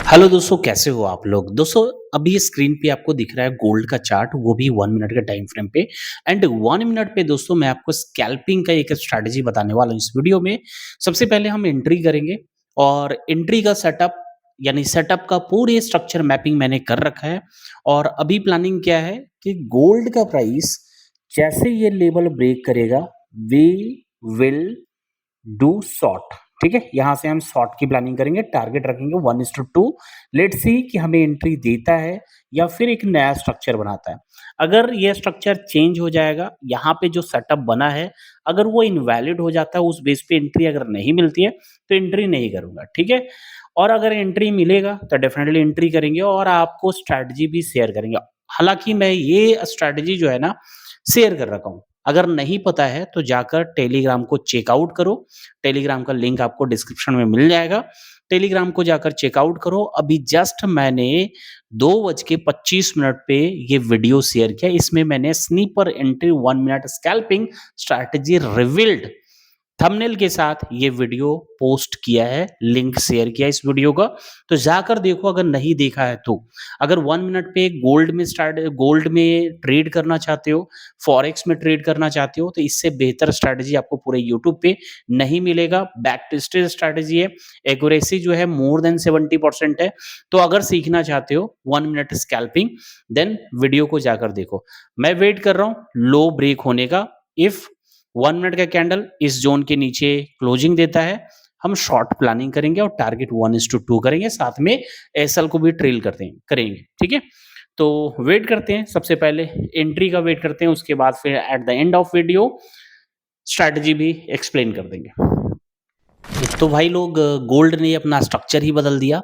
Hello दोस्तों, कैसे हो आप लोग? दोस्तों, अभी स्क्रीन पे आपको दिख रहा है गोल्ड का चार्ट, वो भी 1 मिनट के टाइम फ्रेम पे। एंड 1 मिनट पे दोस्तों मैं आपको स्कैल्पिंग का एक स्ट्रैटेजी बताने वाला हूँ इस वीडियो में। सबसे पहले हम एंट्री करेंगे और एंट्री का सेटअप यानी सेटअप का पूरे स्ट्रक्चर मैपिंग मैंने कर रखा है। और अभी प्लानिंग क्या है कि गोल्ड का प्राइस जैसे ये लेवल ब्रेक करेगा, वी विल डू शॉर्ट। ठीक है, यहाँ से हम शॉर्ट की प्लानिंग करेंगे, टारगेट रखेंगे 1:2। लेट्स सी कि हमें एंट्री देता है या फिर एक नया स्ट्रक्चर बनाता है। अगर ये स्ट्रक्चर चेंज हो जाएगा, यहाँ पे जो सेटअप बना है अगर वो इनवैलिड हो जाता है, उस बेस पे एंट्री अगर नहीं मिलती है तो एंट्री नहीं करूंगा। ठीक है, और अगर एंट्री मिलेगा तो डेफिनेटली एंट्री करेंगे और आपको स्ट्रैटेजी भी शेयर करेंगे। हालांकि मैं ये स्ट्रैटेजी जो है ना शेयर कर रखा हूँ। अगर नहीं पता है तो जाकर टेलीग्राम को चेकआउट करो। टेलीग्राम का लिंक आपको डिस्क्रिप्शन में मिल जाएगा। टेलीग्राम को जाकर चेकआउट करो। अभी जस्ट मैंने 2:25 पे ये वीडियो शेयर किया। इसमें मैंने sniper entry 1 minute scalping strategy revealed thumbnail के साथ ये वीडियो पोस्ट किया है, लिंक शेयर किया इस वीडियो का। तो जाकर देखो अगर नहीं देखा है तो। अगर 1 मिनट पे गोल्ड में ट्रेड करना चाहते हो, फॉरेक्स में ट्रेड करना चाहते हो, तो इससे बेहतर स्ट्रैटेजी आपको पूरे यूट्यूब पे नहीं मिलेगा। बैक टेस्टेड स्ट्रैटेजी है, एक्यूरेसी जो है मोर देन 70% है। तो अगर सीखना चाहते हो 1 मिनट स्कैल्पिंग, देन वीडियो को जाकर देखो। मैं वेट कर रहा हूँ लो ब्रेक होने का। इफ 1 मिनट का कैंडल इस जोन के नीचे क्लोजिंग देता है, हम शॉर्ट प्लानिंग करेंगे और टारगेट 1:2 करेंगे, साथ में एसएल को भी ट्रेल करते हैं करेंगे। ठीक है, तो वेट करते हैं। सबसे पहले एंट्री का वेट करते हैं, उसके बाद फिर at the end of video strategy भी एक्सप्लेन कर देंगे। एक तो भाई लोग गोल्ड ने अपना स्ट्रक्चर ही बदल दिया।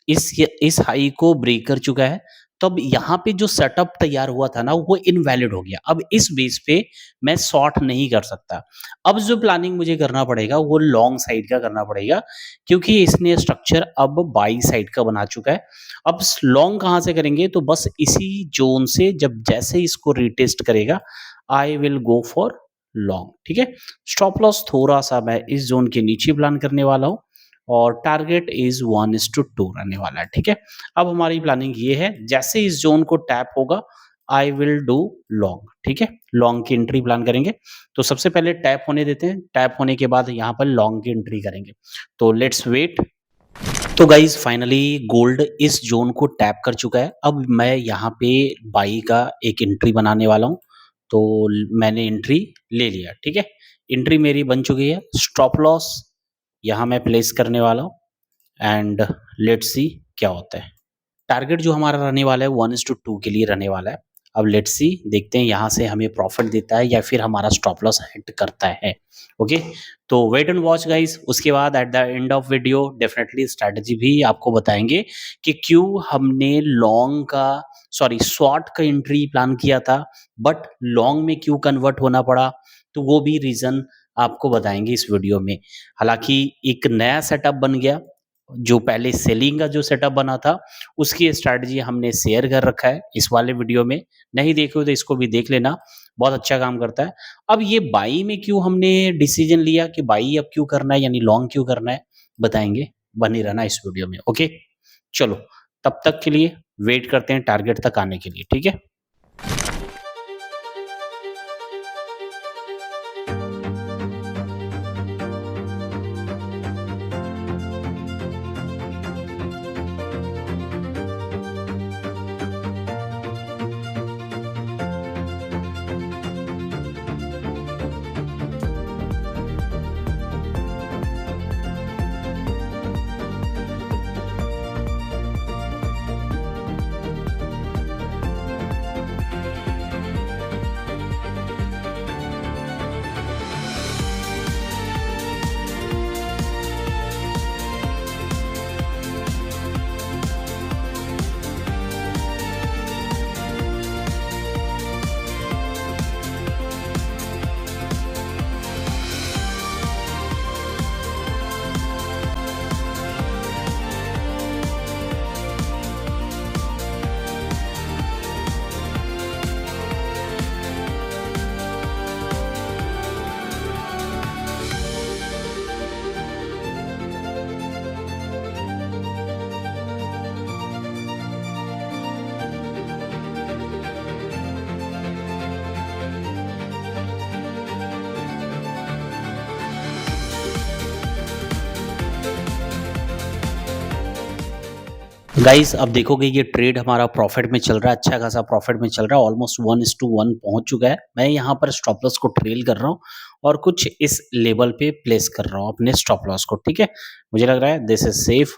इस हाई को ब्रेक कर चुका है। तो अब यहाँ पे जो सेटअप तैयार हुआ था ना वो इनवैलिड हो गया। अब इस बेस पे मैं शॉर्ट नहीं कर सकता। अब जो प्लानिंग मुझे करना पड़ेगा वो लॉन्ग साइड का करना पड़ेगा, क्योंकि इसने स्ट्रक्चर अब बाई साइड का बना चुका है। अब लॉन्ग कहाँ से करेंगे? तो बस इसी जोन से जब जैसे इसको रिटेस्ट करेगा, I will go for long. ठीक है, स्टॉप लॉस थोड़ा सा मैं इस जोन के नीचे प्लान करने वाला हूँ और टारगेट इज 1:2 रहने वाला है। ठीक है, अब हमारी प्लानिंग ये है, जैसे इस जोन को टैप होगा आई विल डू लॉन्ग। ठीक है, लॉन्ग की एंट्री प्लान करेंगे। तो सबसे पहले टैप होने देते हैं, टैप होने के बाद यहाँ पर लॉन्ग की एंट्री करेंगे। तो लेट्स वेट। तो गाइज फाइनली गोल्ड इस जोन को टैप कर चुका है। अब मैं यहाँ पे बाई का एक एंट्री बनाने वाला हूँ। तो मैंने एंट्री ले लिया। ठीक है, एंट्री मेरी बन चुकी है। स्टॉप लॉस यहाँ मैं प्लेस करने वाला हूँ एंड लेट्स सी क्या होता है। टारगेट जो हमारा रहने वाला है 1:2 के लिए रहने वाला है। अब लेट्स सी देखते हैं यहाँ से हमें प्रॉफिट देता है या फिर हमारा स्टॉप लॉस हिट करता है। ओके, तो वेट एंड वॉच गाइस। उसके बाद at the end of video definitely strategy भी आपको बताएंगे कि क्यों हमने लॉन्ग का शॉर्ट का एंट्री प्लान किया था बट लॉन्ग में क्यों कन्वर्ट होना पड़ा। तो वो भी रीजन आपको बताएंगे इस वीडियो में। हालांकि एक नया सेटअप बन गया, जो पहले सेलिंग का जो सेटअप बना था उसकी स्ट्रैटेजी हमने शेयर कर रखा है इस वाले वीडियो में। नहीं देखे हो तो इसको भी देख लेना, बहुत अच्छा काम करता है। अब ये बाई में क्यों हमने डिसीजन लिया कि बाई अब क्यों करना है यानी लॉन्ग क्यों करना है, बताएंगे। बने रहना इस वीडियो में। ओके, चलो तब तक के लिए वेट करते हैं टारगेट तक आने के लिए। ठीक है, गाइस अब देखोगे ये ट्रेड हमारा प्रॉफिट में चल रहा है, अच्छा खासा प्रॉफिट में चल रहा है, ऑलमोस्ट 1:1 पहुंच चुका है। मैं यहाँ पर स्टॉप लॉस को ट्रेल कर रहा हूँ और कुछ इस लेवल पे प्लेस कर रहा हूँ अपने स्टॉप लॉस को, ठीक है। मुझे लग रहा है this is safe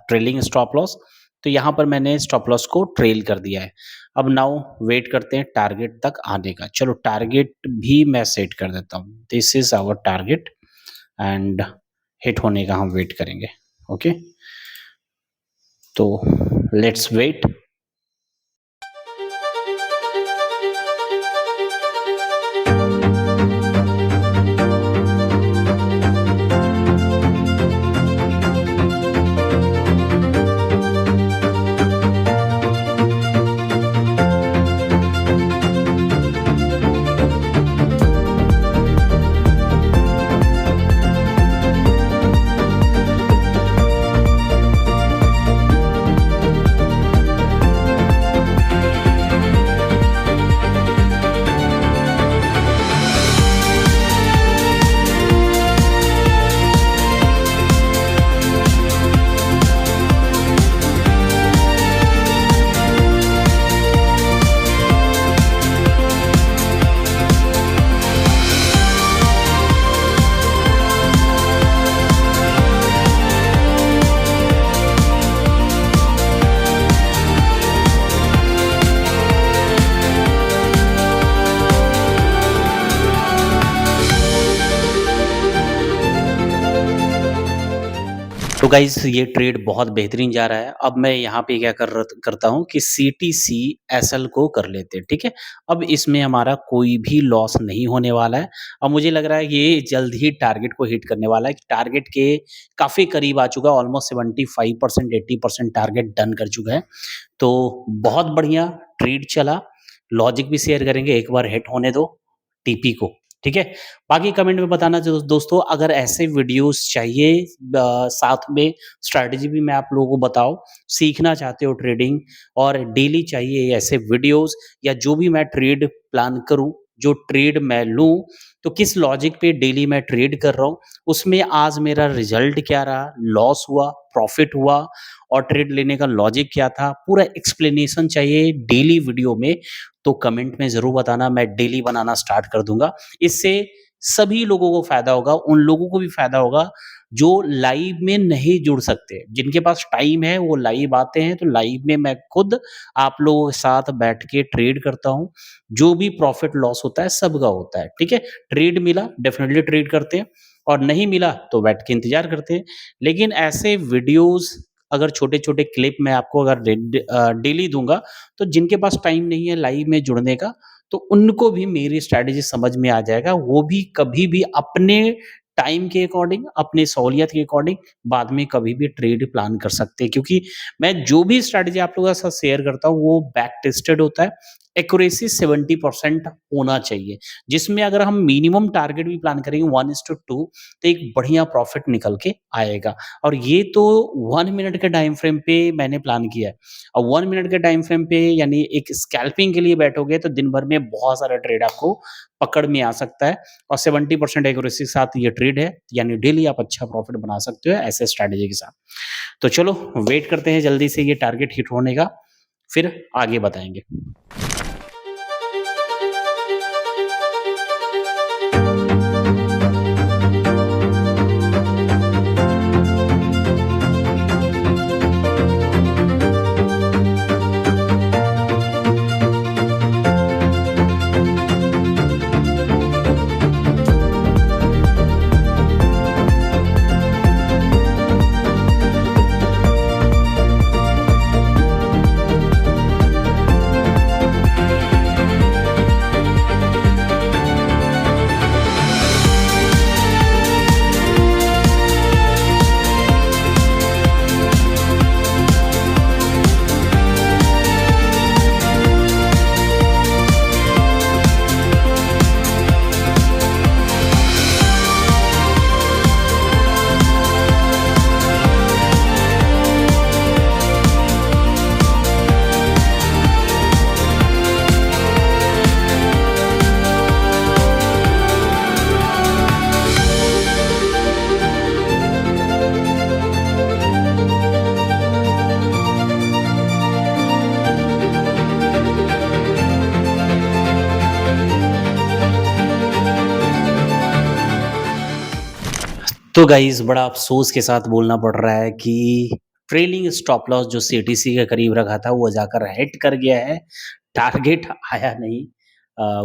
trailing stop loss. तो यहाँ पर मैंने स्टॉप लॉस को ट्रेल कर दिया है। अब नाउ वेट करते हैं टारगेट तक आने का। चलो टारगेट भी मैं सेट कर देता हूँ, this is our target and hit होने का हम वेट करेंगे। ओके, तो लेट्स वेट। तो गाइस ये ट्रेड बहुत बेहतरीन जा रहा है। अब मैं यहाँ पे क्या करता हूँ कि सीटीसी एसएल को कर लेते हैं, ठीक है। अब इसमें हमारा कोई भी लॉस नहीं होने वाला है। अब मुझे लग रहा है ये जल्द ही टारगेट को हिट करने वाला है। टारगेट के काफ़ी करीब आ चुका है, ऑलमोस्ट 75% 80% टारगेट डन कर चुका है। तो बहुत बढ़िया ट्रेड चला। लॉजिक भी शेयर करेंगे, एक बार हिट होने दो टीपी को, ठीक है। बाकी कमेंट में बताना दोस्तों अगर ऐसे वीडियोस चाहिए, साथ में स्ट्रैटेजी भी मैं आप लोगों को बताऊं, सीखना चाहते हो ट्रेडिंग और डेली चाहिए ऐसे वीडियोस, या जो भी मैं ट्रेड प्लान करूं, जो ट्रेड मैं लूं, तो किस लॉजिक पे डेली मैं ट्रेड कर रहा हूं, उसमें आज मेरा रिजल्ट क्या रहा, लॉस हुआ, प्रॉफिट हुआ और ट्रेड लेने का लॉजिक क्या था, पूरा एक्सप्लेनेशन चाहिए डेली वीडियो में, तो कमेंट में ज़रूर बताना, मैं डेली बनाना स्टार्ट कर दूँगा। इससे सभी लोगों को फ़ायदा होगा, उन लोगों को भी फ़ायदा होगा जो लाइव में नहीं जुड़ सकते। जिनके पास टाइम है वो लाइव आते हैं, तो लाइव में मैं खुद आप लोगों के साथ बैठ के ट्रेड करता हूँ। जो भी प्रॉफ़िट लॉस होता है सबका होता है, ठीक है? ट्रेड मिला डेफ़िनिटली ट्रेड करते हैं और नहीं मिला तो बैठ के इंतज़ार करते हैं। लेकिन ऐसे वीडियोज़ अगर छोटे-छोटे क्लिप मैं आपको अगर डेली दूँगा, तो जिनके पास टाइम नहीं है लाइव में जुड़ने का, तो उनको भी मेरी स्ट्रैटेजी समझ में आ जाएगा। वो भी कभी भी अपने टाइम के अकॉर्डिंग, अपनी सहूलियत के अकॉर्डिंग बाद में कभी भी ट्रेड प्लान कर सकते हैं। क्योंकि मैं जो भी स्ट्रैटेजी आप लोगों के साथ शेयर करता हूँ, वो बैक टेस्टेड होता है। एक्यूरेसी 70% होना चाहिए, जिसमें अगर हम मिनिमम टारगेट भी प्लान करेंगे 1:2 तो एक बढ़िया प्रॉफिट निकल के आएगा। और ये तो 1 मिनट के टाइम फ्रेम पे मैंने प्लान किया है। और 1 मिनट के टाइम फ्रेम पे यानी एक स्कैल्पिंग के लिए बैठोगे तो दिन भर में बहुत सारा ट्रेड आपको पकड़ में आ सकता है। और 70% एक्यूरेसी के साथ ये ट्रेड है, यानी डेली आप अच्छा प्रॉफिट बना सकते हो ऐसे स्ट्रैटेजी के साथ। तो चलो वेट करते हैं जल्दी से ये टारगेट हिट होने का, फिर आगे बताएँगे। तो गाइस बड़ा अफ़सोस के साथ बोलना पड़ रहा है कि ट्रेलिंग स्टॉप लॉस जो सीटीसी के करीब रखा था वो जाकर हिट कर गया है। टारगेट आया नहीं।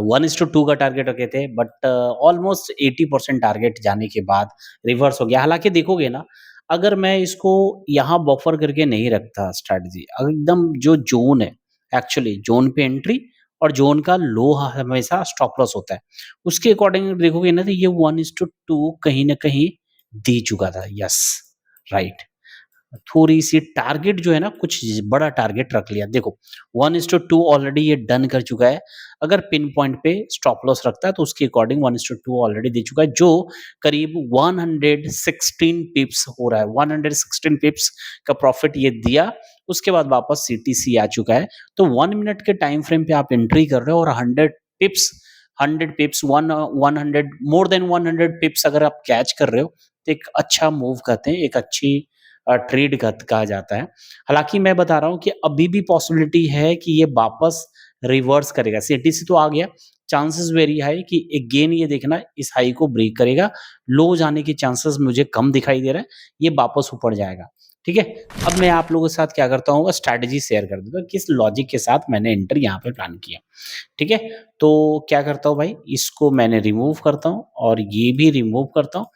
1:2 का टारगेट रखे थे बट ऑलमोस्ट 80% टारगेट जाने के बाद रिवर्स हो गया। हालाँकि देखोगे ना, अगर मैं इसको यहाँ बफर करके नहीं रखता स्ट्रैटेजी, एकदम जो ज़ोन है, एक्चुअली ज़ोन पे एंट्री और ज़ोन का लो हमेशा स्टॉप लॉस होता है। उसके अकॉर्डिंग देखोगे ना तो ये 1:2 कहीं न कहीं दे चुका था, यस, राइट। थोड़ी-सी टारगेट जो है ना कुछ बड़ा टारगेट रख लिया। देखो 1:2 ऑलरेडी ये डन कर चुका है। अगर पिन पॉइंट पे स्टॉप लॉस रखता है तो उसके अकॉर्डिंग 1:2 ऑलरेडी दे चुका है, जो करीब 116 पिप्स हो रहा है। 116 पिप्स का प्रॉफिट ये दिया, उसके बाद वापस सीटीसी आ चुका है। तो 1 मिनट के टाइम फ्रेम पे आप एंट्री कर रहे हो और 100 पिप्स 100 मोर देन 100 पिप्स अगर आप कैच कर रहे हो, तो एक अच्छा मूव कहते हैं, एक अच्छी ट्रेड कहा जाता है। हालाँकि मैं बता रहा हूँ कि अभी भी पॉसिबिलिटी है कि ये वापस रिवर्स करेगा। सीटीसी तो आ गया, चांसेस वेरी हाई कि अगेन ये देखना इस हाई को ब्रेक करेगा। लो जाने के चांसेस मुझे कम दिखाई दे रहा है, ये वापस ऊपर जाएगा। ठीक है? अब मैं आप लोगों के साथ क्या करता हूँ, स्ट्रैटेजी शेयर कर देता हूँ, किस लॉजिक के साथ मैंने एंटर यहाँ पे प्लान किया। ठीक है? तो क्या करता हूँ भाई, इसको मैंने रिमूव करता हूँ और ये भी रिमूव करता हूँ।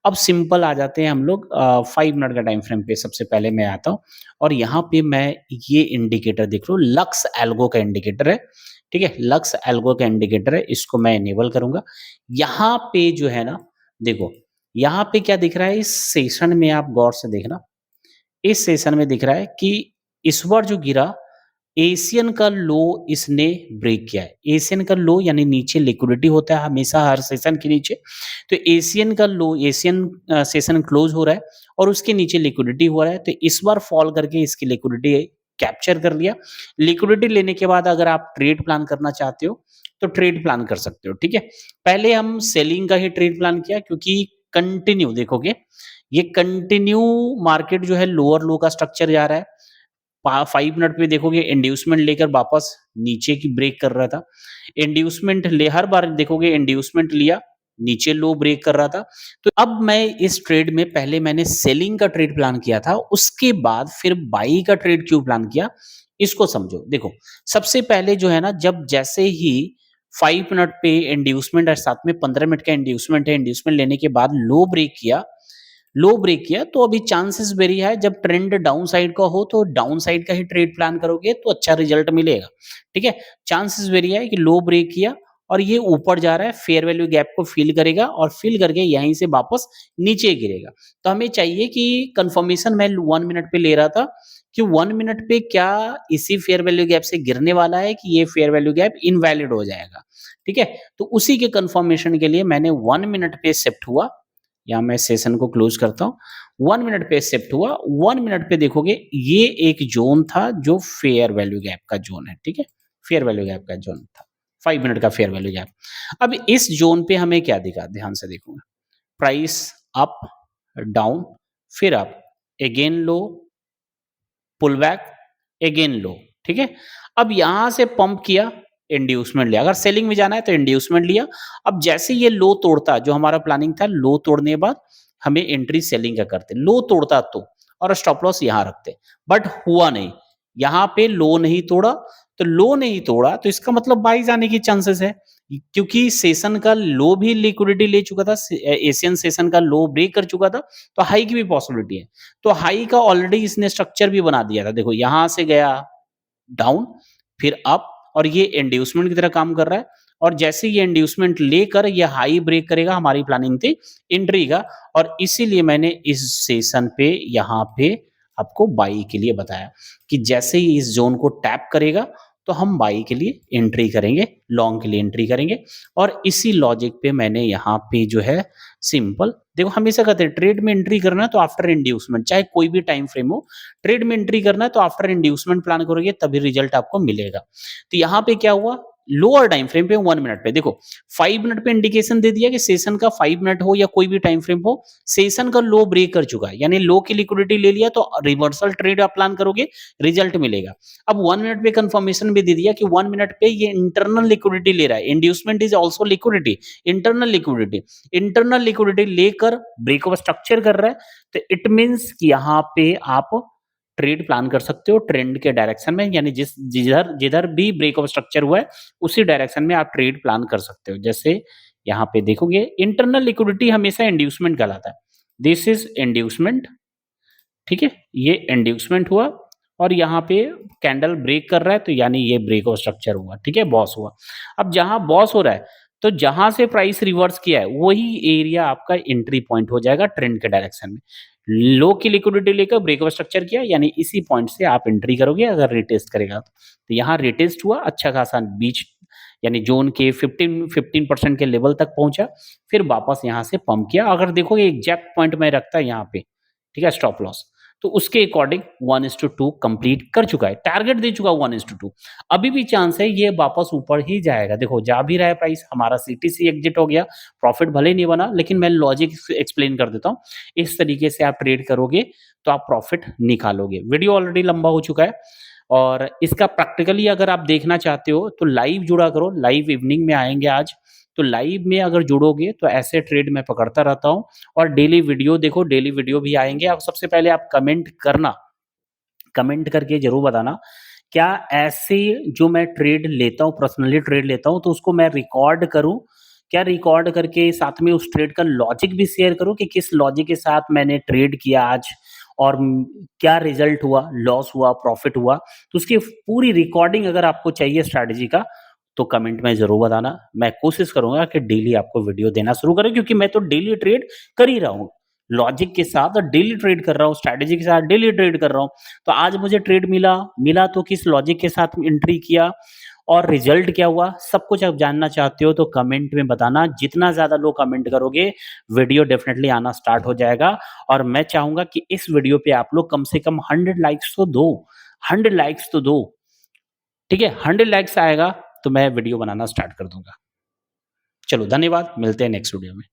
अब सिंपल आ जाते हैं हम लोग 5 मिनट का टाइम फ्रेम पे सबसे पहले मैं आता हूँ और यहाँ पे मैं ये इंडिकेटर देख लो, लक्स एल्गो का इंडिकेटर है। ठीक है? लक्स एल्गो का इंडिकेटर है, इसको मैं इनेबल करूँगा। यहाँ पे जो है ना, देखो, यहाँ पे क्या दिख रहा है इस सेशन में, आप गौर से देखना। इस सेशन में दिख रहा है कि इस बार जो गिरा, एशियन का लो इसने ब्रेक किया है। एशियन का लो यानी नीचे लिक्विडिटी होता है हमेशा हर सेशन के नीचे। तो एशियन का लो, एशियन सेशन क्लोज हो रहा है और उसके नीचे लिक्विडिटी हो रहा है। तो इस बार फॉल करके इसकी लिक्विडिटी कैप्चर कर लिया। लिक्विडिटी लेने के बाद अगर आप ट्रेड प्लान करना चाहते हो, तो ट्रेड प्लान कर सकते हो, ठीक है? पहले हम सेलिंग का ही ट्रेड प्लान किया क्योंकि कंटिन्यू देखोगे, ये कंटिन्यू मार्केट जो है लोअर लो का स्ट्रक्चर जा रहा है। 5 मिनट पे देखोगे इंड्यूसमेंट लेकर वापस नीचे की ब्रेक कर रहा था। इंड्यूसमेंट ले हर बार देखोगे इंड्यूसमेंट लिया, नीचे लो ब्रेक कर रहा था। तो अब मैं इस ट्रेड में पहले मैंने सेलिंग का ट्रेड प्लान किया था, उसके बाद फिर बाई का ट्रेड क्यों प्लान किया, इसको समझो। देखो, सबसे पहले जो है ना, जब जैसे ही 5 मिनट पे इंड्यूसमेंट और साथ में 15 मिनट का इंड्यूसमेंट है, इंड्यूसमेंट लेने के बाद लो ब्रेक किया तो अभी चांसेस वेरी है, जब ट्रेंड डाउन साइड का हो तो डाउन साइड का ही ट्रेड प्लान करोगे तो अच्छा रिजल्ट मिलेगा। ठीक है? चांसेस वेरी है कि लो ब्रेक किया और ये ऊपर जा रहा है, फेयर वैल्यू गैप को फिल करेगा और फिल करके यहीं से वापस नीचे गिरेगा। तो हमें चाहिए कि कंफर्मेशन मैं 1 मिनट पे ले रहा था कि 1 मिनट पे क्या इसी फेयर वैल्यू गैप से गिरने वाला है कि ये फेयर वैल्यू गैप इनवैलिड हो जाएगा। ठीक है? तो उसी के कंफर्मेशन के लिए मैंने 1 मिनट पे शिफ्ट हुआ, या मैं सेशन को क्लोज करता हूँ। 1 मिनट पे शिफ्ट हुआ, 1 मिनट पे देखोगे ये एक ज़ोन था जो फेयर वैल्यू गैप का ज़ोन है, ठीक है? फेयर वैल्यू गैप का ज़ोन था, 5 मिनट का फेयर वैल्यू गैप। अब इस ज़ोन पे हमें क्या दिखा, ध्यान से देखो, प्राइस अप, डाउन, फिर अप, अगेन लो, पुल बैक, अगेन लो, ठीक है? अब यहाँ से पंप किया, इंड्यूसमेंट लिया। अगर सेलिंग में जाना है तो इंड्यूसमेंट लिया। अब जैसे ये लो तोड़ता, जो हमारा प्लानिंग था, लो तोड़ने के बाद हमें एंट्री सेलिंग का करते। लो तोड़ता तो, और स्टॉप लॉस यहाँ रखते, बट हुआ नहीं। यहाँ पे लो नहीं तोड़ा, तो लो नहीं तोड़ा तो इसका मतलब बाई जाने की चांसेस है। क्योंकि सेशन का लो भी लिक्विडिटी ले चुका था, एशियन सेशन का लो ब्रेक कर चुका था, तो हाई की भी पॉसिबिलिटी है। तो हाई का ऑलरेडी इसने स्ट्रक्चर भी बना दिया था। देखो, यहाँ से गया डाउन, फिर अप, और ये इंड्यूसमेंट की तरह काम कर रहा है। और जैसे ये इंड्यूसमेंट लेकर ये हाई ब्रेक करेगा, हमारी प्लानिंग थी एंट्री का, और इसीलिए मैंने इस सेशन पे यहाँ पे आपको बाई के लिए बताया कि जैसे ही इस जोन को टैप करेगा तो हम बाई के लिए एंट्री करेंगे, लॉन्ग के लिए एंट्री करेंगे। और इसी लॉजिक पे मैंने यहाँ पे जो है सिंपल, देखो हमेशा कहते हैं ट्रेड में एंट्री करना है तो आफ्टर इंड्यूसमेंट, चाहे कोई भी टाइम फ्रेम हो, ट्रेड में एंट्री करना है तो आफ्टर इंड्यूसमेंट प्लान करोगे तभी रिजल्ट आपको मिलेगा। तो यहाँ पे क्या हुआ, लोअर टाइम फ्रेम पे 1 मिनट पे देखो 5 मिनट पे इंडिकेशन दे दिया कि सेशन का 5 मिनट हो या कोई भी टाइम फ्रेम हो, सेशन का लो ब्रेक कर चुका है, यानी लो की लिक्विडिटी ले लिया तो रिवर्सल ट्रेड आप प्लान करोगे, रिजल्ट मिलेगा। अब 1 मिनट पे कंफर्मेशन भी दे दिया कि 1 मिनट पे ये इंटरनल लिक्विडिटी ले रहा है, inducement is also liquidity, internal liquidity लेकर ब्रेक ऑफ स्ट्रक्चर कर रहा है, तो इट मीन्स कि यहाँ पे आप ट्रेड प्लान कर सकते हो ट्रेंड के डायरेक्शन में, यानी जिधर जिधर भी ब्रेक ऑफ स्ट्रक्चर हुआ है उसी डायरेक्शन में आप ट्रेड प्लान कर सकते हो। जैसे यहाँ पे देखोगे इंटरनल लिक्विडिटी हमेशा इंड्यूसमेंट कहलाता है, दिस इज इंड्यूसमेंट, ठीक है, ये इंड्यूसमेंट हुआ और यहाँ पे कैंडल ब्रेक कर रहा है तो यानी ये ब्रेक ऑफ स्ट्रक्चर हुआ, ठीक है, बॉस हुआ। अब जहां बॉस हो रहा है तो जहां से प्राइस रिवर्स किया है वही एरिया आपका एंट्री पॉइंट हो जाएगा ट्रेंड के डायरेक्शन में। लो की लिक्विडिटी लेकर ब्रेक ऑफ स्ट्रक्चर किया यानी इसी पॉइंट से आप एंट्री करोगे अगर रिटेस्ट करेगा तो यहाँ रिटेस्ट हुआ अच्छा खासा बीच यानी जोन के 15% के लेवल तक पहुंचा, फिर वापस यहाँ से पंप किया। अगर देखोगे एग्जैक्ट पॉइंट में रखता है यहाँ पे, ठीक है, स्टॉप लॉस, तो उसके अकॉर्डिंग 1:2 कंप्लीट कर चुका है, टारगेट दे चुका 1:2। अभी भी चांस है ये वापस ऊपर ही जाएगा, देखो जा भी रहा है प्राइस, हमारा सीटीसी एग्जिट हो गया, प्रॉफिट भले नहीं बना लेकिन मैं लॉजिक एक्सप्लेन कर देता हूँ। इस तरीके से आप ट्रेड करोगे तो आप प्रॉफिट निकालोगे। वीडियो ऑलरेडी लंबा हो चुका है और इसका प्रैक्टिकली अगर आप देखना चाहते हो तो लाइव जुड़ा करो, लाइव इवनिंग में आएंगे आज, तो लाइव में अगर जुड़ोगे तो ऐसे ट्रेड मैं पकड़ता रहता हूँ और डेली वीडियो देखो, डेली वीडियो भी आएंगे। अब सबसे पहले आप कमेंट करना, कमेंट करके जरूर बताना क्या ऐसे जो मैं ट्रेड लेता हूँ, पर्सनली ट्रेड लेता हूँ तो उसको मैं रिकॉर्ड करूँ, क्या रिकॉर्ड करके साथ में उस ट्रेड का लॉजिक भी शेयर करूँ कि किस लॉजिक के साथ मैंने ट्रेड किया आज और क्या रिजल्ट हुआ, लॉस हुआ, प्रॉफिट हुआ, तो उसकी पूरी रिकॉर्डिंग अगर आपको चाहिए स्ट्रैटेजी का तो कमेंट में जरूर बताना। मैं कोशिश करूंगा कि डेली आपको वीडियो देना शुरू करूं क्योंकि मैं तो डेली ट्रेड कर ही रहा हूँ, लॉजिक के साथ डेली ट्रेड कर रहा हूँ, स्ट्रैटेजी के साथ डेली ट्रेड कर रहा हूँ। तो आज मुझे ट्रेड मिला मिला तो किस लॉजिक के साथ एंट्री किया और रिजल्ट क्या हुआ, सब कुछ आप जानना चाहते हो तो कमेंट में बताना। जितना ज्यादा लोग कमेंट करोगे वीडियो डेफिनेटली आना स्टार्ट हो जाएगा और मैं चाहूंगा कि इस वीडियो पे आप लोग कम से कम 100 लाइक्स तो दो, 100 लाइक्स तो दो, ठीक है, 100 लाइक्स आएगा तो मैं वीडियो बनाना स्टार्ट कर दूंगा। चलो धन्यवाद, मिलते हैं नेक्स्ट वीडियो में।